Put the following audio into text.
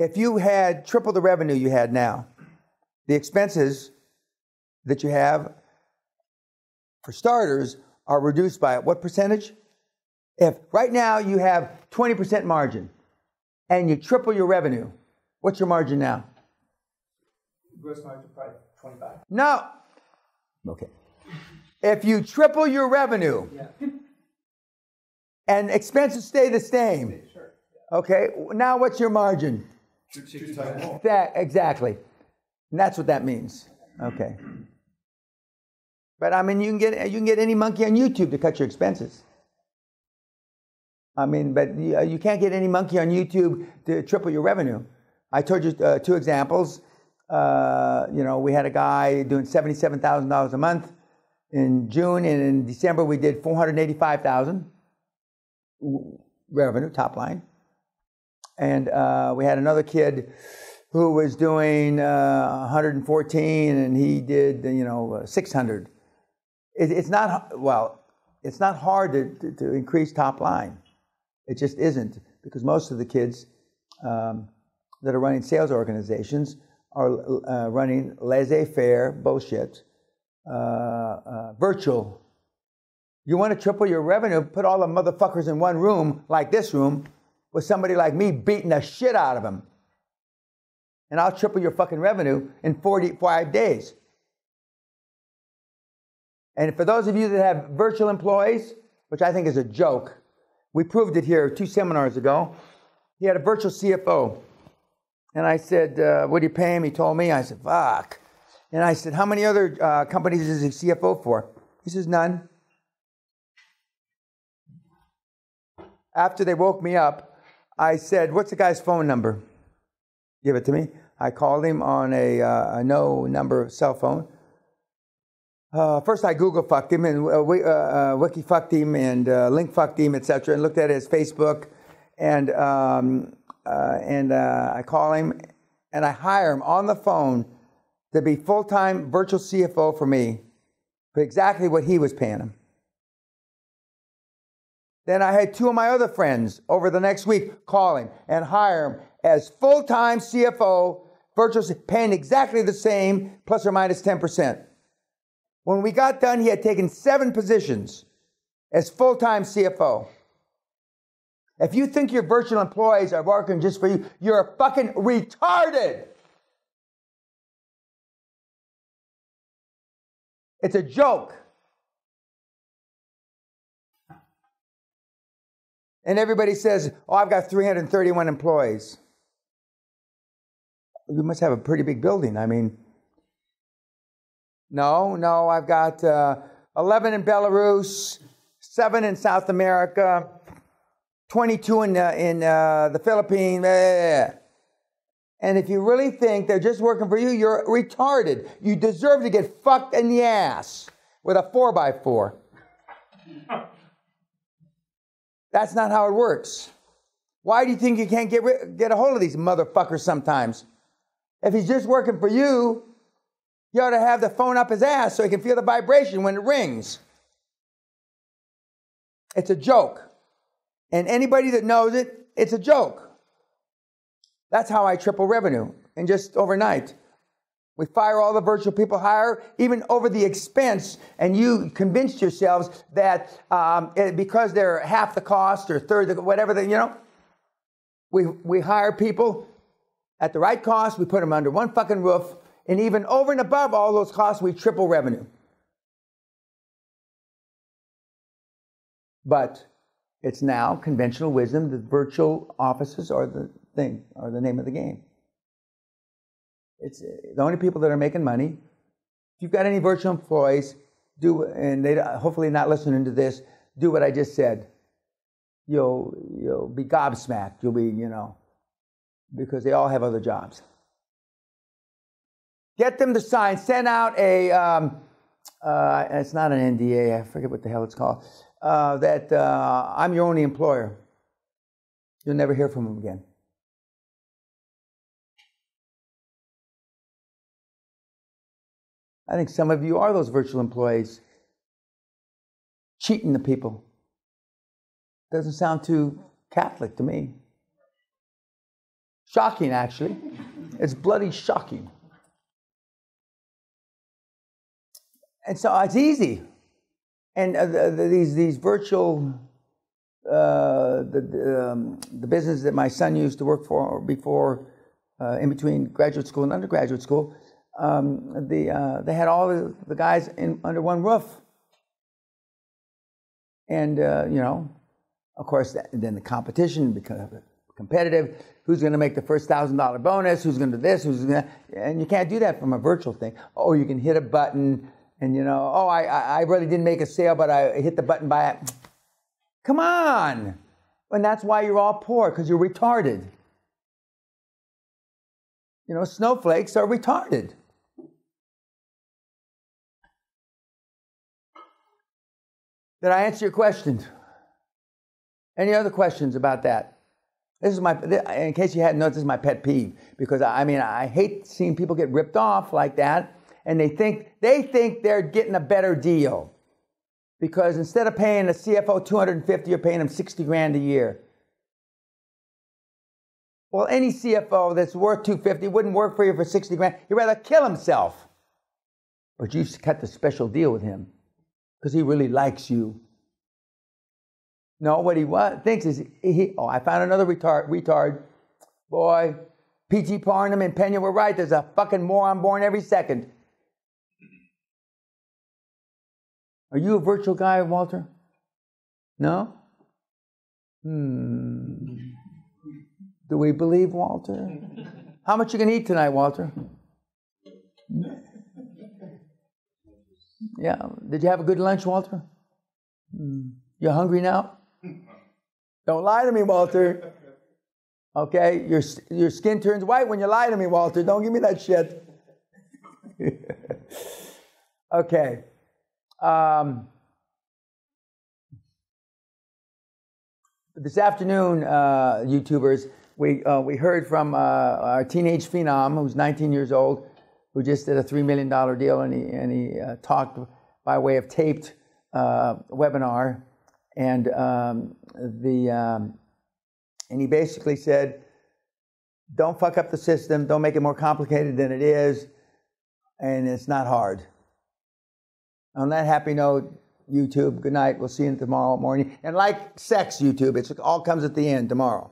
If you had triple the revenue you had now, the expenses that you have, for starters, are reduced by what percentage? If right now you have 20% margin and you triple your revenue, what's your margin now? Gross margin probably 25. No. Okay. If you triple your revenue and expenses stay the same, okay, now what's your margin? 2 times more. Exactly. And that's what that means. Okay. But I mean, you can get any monkey on YouTube to cut your expenses. I mean, but you can't get any monkey on YouTube to triple your revenue. I told you 2 examples. We had a guy doing $77,000 a month in June, and in December we did $485,000 revenue, top line. And we had another kid who was doing 114, and he did 600. It's not hard to increase top line. It just isn't, because most of the kids that are running sales organizations are running laissez-faire bullshit, virtual. You want to triple your revenue, put all the motherfuckers in one room, like this room, with somebody like me beating the shit out of them. And I'll triple your fucking revenue in 45 days. And for those of you that have virtual employees, which I think is a joke, we proved it here 2 seminars ago. He had a virtual CFO. And I said, what do you pay him? He told me. I said, fuck. And I said, how many other companies is he CFO for? He says, none. After they woke me up, I said, what's the guy's phone number? Give it to me. I called him on a no number cell phone. First I Google fucked him and Wiki fucked him and Link fucked him, etc. and looked at his Facebook and I call him and I hire him on the phone to be full-time virtual CFO for me for exactly what he was paying him. Then I had 2 of my other friends over the next week call him and hire him as full-time CFO, virtual, paying exactly the same, plus or minus 10%. When we got done, he had taken 7 positions as full-time CFO. If you think your virtual employees are working just for you, you're fucking retarded. It's a joke. And everybody says, oh, I've got 331 employees. You must have a pretty big building. I mean, no, I've got 11 in Belarus, 7 in South America, 22 in the Philippines. And if you really think they're just working for you, you're retarded. You deserve to get fucked in the ass with a 4x4. That's not how it works. Why do you think you can't get a hold of these motherfuckers sometimes? If he's just working for you, you ought to have the phone up his ass so he can feel the vibration when it rings. It's a joke. And anybody that knows it, it's a joke. That's how I triple revenue, and just overnight. We fire all the virtual people, hire even over the expense, and you convinced yourselves that because they're half the cost or third, whatever, we hire people at the right cost, we put them under one fucking roof, and even over and above all those costs, we triple revenue. But it's now conventional wisdom that virtual offices are the thing, are the name of the game. It's the only people that are making money. If you've got any virtual employees, and they hopefully not listening to this, do what I just said. You'll be gobsmacked. You'll be, because they all have other jobs. Get them to sign. Send out a, it's not an NDA. I forget what the hell it's called. That I'm your only employer. You'll never hear from them again. I think some of you are those virtual employees cheating the people. Doesn't sound too Catholic to me. Shocking, actually. It's bloody shocking. And so it's easy. And these virtual, the business that my son used to work for before, in between graduate school and undergraduate school, they had all the guys under one roof. And, of course, then the competition becomes competitive. Who's going to make the first $1,000 bonus? Who's going to do this? And you can't do that from a virtual thing. Oh, you can hit a button and, I really didn't make a sale, but I hit the button by it. Come on. And that's why you're all poor, because you're retarded. Snowflakes are retarded. Did I answer your question? Any other questions about that? This is in case you hadn't noticed, this is my pet peeve, because I hate seeing people get ripped off like that, and they think they're getting a better deal, because instead of paying a CFO $250, you're paying him $60,000 a year. Well, any CFO that's worth $250 wouldn't work for you for $60,000. He'd rather kill himself. But you cut the special deal with him because he really likes you. No, what he thinks is, I found another retard. Boy, P.T. Parnham and Peña were right. There's a fucking moron born every second. Are you a virtual guy, Walter? No? Do we believe Walter? How much you gonna eat tonight, Walter? Yeah. Did you have a good lunch, Walter? You hungry now? Don't lie to me, Walter. Okay? Your skin turns white when you lie to me, Walter. Don't give me that shit. Okay. This afternoon, YouTubers, we heard from our teenage phenom, who's 19 years old, who just did a $3 million deal, and he talked by way of taped webinar, and he basically said, "Don't fuck up the system. Don't make it more complicated than it is, and it's not hard." On that happy note, YouTube, good night. We'll see you tomorrow morning. And like sex, YouTube, it all comes at the end tomorrow.